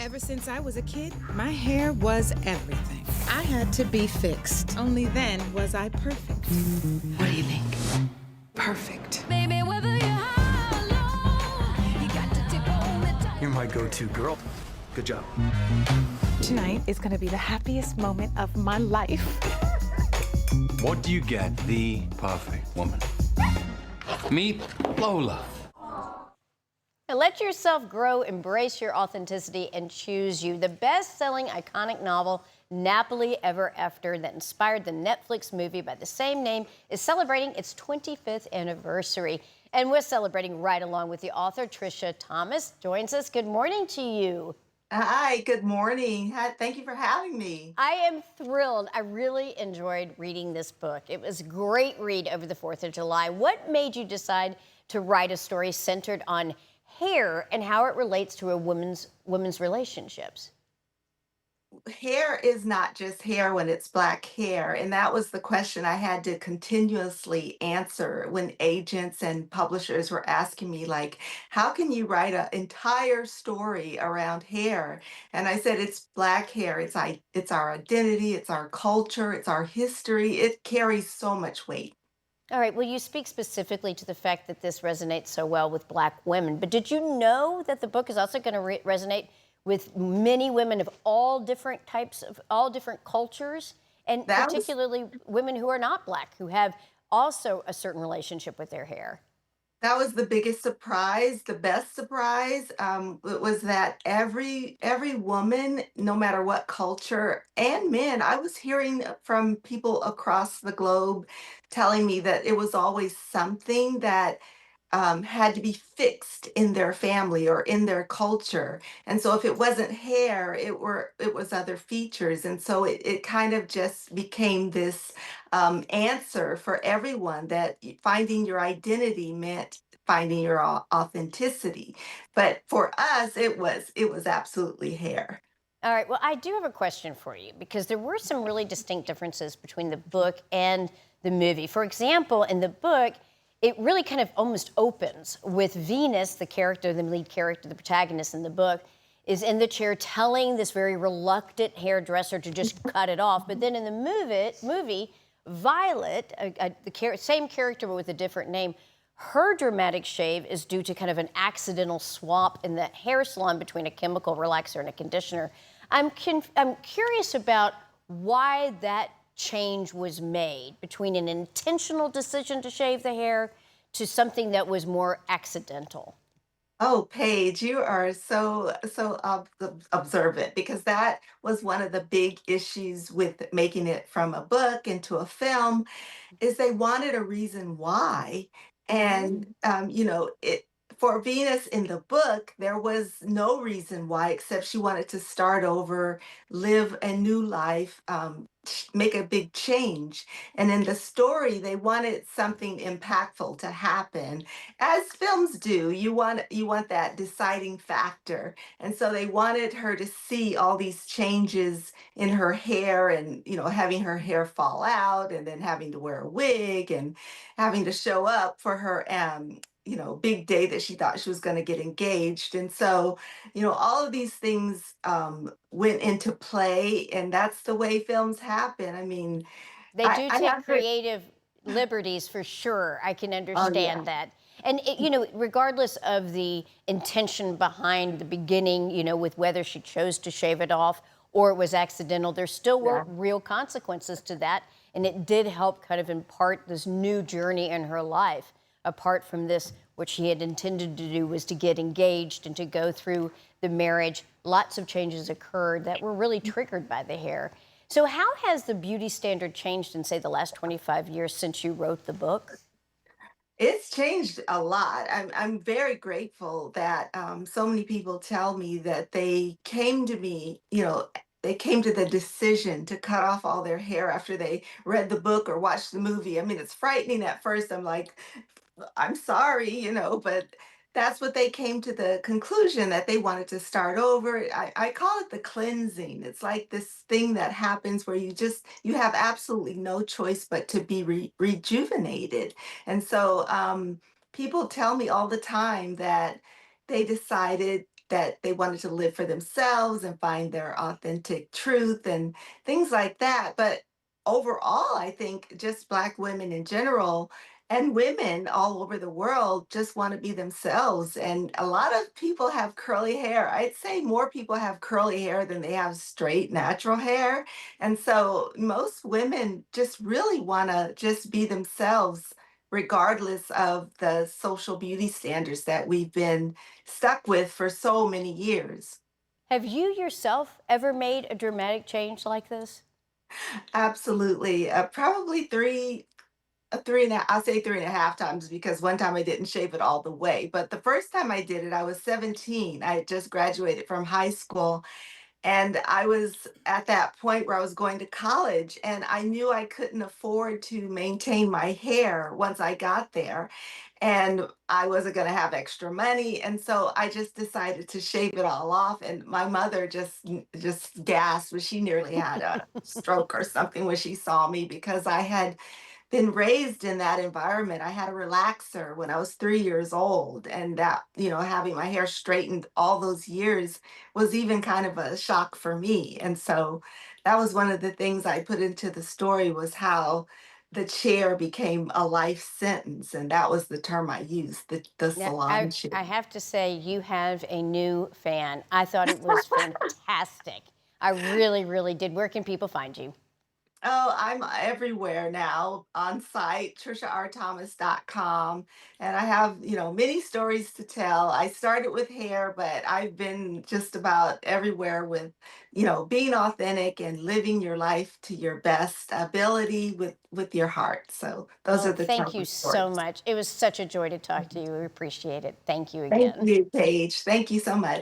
Ever since I was a kid, my hair was everything. I had to be fixed. Only then was I perfect. What do you think? Perfect. Baby, whether you're high or low, you got to tip on the top. You're my go-to girl. Good job. Tonight is gonna be the happiest moment of my life. What do you get? The perfect woman. Meet Lola. Now let yourself grow, embrace your authenticity, and choose you. The best-selling iconic novel, Nappily Ever After, that inspired the Netflix movie by the same name, is celebrating its 25th anniversary. And we're celebrating right along with the author. Trisha Thomas joins us. Good morning to you. Hi, good morning. Thank you for having me. I am thrilled. I really enjoyed reading this book. It was a great read over the 4th of July. What made you decide to write a story centered on hair and how it relates to a woman's relationships? Hair is not just hair when it's black hair. And that was the question I had to continuously answer when agents and publishers were asking me, like, how can you write an entire story around hair? And I said, it's black hair. It's our identity, it's our culture, it's our history. It carries so much weight. All right, well, you speak specifically to the fact that this resonates so well with Black women, but did you know that the book is also going to resonate with many women of all different types, of all different cultures, and That was particularly women who are not Black, who have also a certain relationship with their hair? That was the biggest surprise. The best surprise was that every woman, no matter what culture, and men, I was hearing from people across the globe telling me that it was always something that had to be fixed in their family or in their culture. And so if it wasn't hair, it was other features. And so it kind of just became this answer for everyone that finding your identity meant finding your authenticity. But for us, it was absolutely hair. All right, well, I do have a question for you because there were some really distinct differences between the book and the movie. For example, in the book, it really kind of almost opens with Venus, the character, the lead character, the protagonist in the book, is in the chair telling this very reluctant hairdresser to just cut it off. But then in the movie Violet, same character but with a different name, her dramatic shave is due to kind of an accidental swap in the hair salon between a chemical relaxer and a conditioner. I'm curious about why that change was made between an intentional decision to shave the hair to something that was more accidental. Oh, Paige, you are so observant because that was one of the big issues with making it from a book into a film is they wanted a reason why. Mhm. And it for Venus in the book, there was no reason why except she wanted to start over, live a new life, make a big change. And in the story, they wanted something impactful to happen, as films do. You want that deciding factor. And so they wanted her to see all these changes in her hair and having her hair fall out and then having to wear a wig and having to show up for her big day that she thought she was going to get engaged. And so all of these things went into play, and that's the way films happen. I mean, They I, do I take have to. creative liberties for sure. I can Oh yeah. understand that. And, regardless of the intention behind the beginning, with whether she chose to shave it off or it was accidental, there still were Yeah. real consequences to that. And it did help kind of impart this new journey in her life. Apart from this, what she had intended to do was to get engaged and to go through the marriage. Lots of changes occurred that were really triggered by the hair. So how has the beauty standard changed in, say, the last 25 years since you wrote the book? It's changed a lot. I'm very grateful that so many people tell me that they came to me, they came to the decision to cut off all their hair after they read the book or watched the movie. I mean, it's frightening at first. I'm like, I'm sorry, but that's what they came to the conclusion that they wanted to start over. I call it the cleansing. It's like this thing that happens where you have absolutely no choice but to be rejuvenated. And so people tell me all the time that they decided that they wanted to live for themselves and find their authentic truth and things like that. But overall, I think just Black women in general and women all over the world just want to be themselves. And a lot of people have curly hair. I'd say more people have curly hair than they have straight, natural hair. And so most women just really want to just be themselves, regardless of the social beauty standards that we've been stuck with for so many years. Have you yourself ever made a dramatic change like this? Absolutely. Probably three and a, I'll say 3.5 times because one time I didn't shave it all the way. But the first time I did it, I was 17. I had just graduated from high school. And I was at that point where I was going to college, and I knew I couldn't afford to maintain my hair once I got there. And I wasn't going to have extra money. And so I just decided to shave it all off. And my mother just gasped, but she nearly had a stroke or something when she saw me because I had been raised in that environment. I had a relaxer when I was 3 years old, and that, having my hair straightened all those years was even kind of a shock for me. And so that was one of the things I put into the story was how the chair became a life sentence, and that was the term I used, the Now, salon I, chair. I have to say, you have a new fan. I thought it was fantastic. I really, really did. Where can people find you? Oh, I'm everywhere now on site, TrishaRThomas.com. And I have, many stories to tell. I started with hair, but I've been just about everywhere with, being authentic and living your life to your best ability with your heart. So those are Well, the thank travel you so stories. much. It was such a joy to talk to you. We appreciate it. Thank you Thank again. you, Paige. Thank you so much.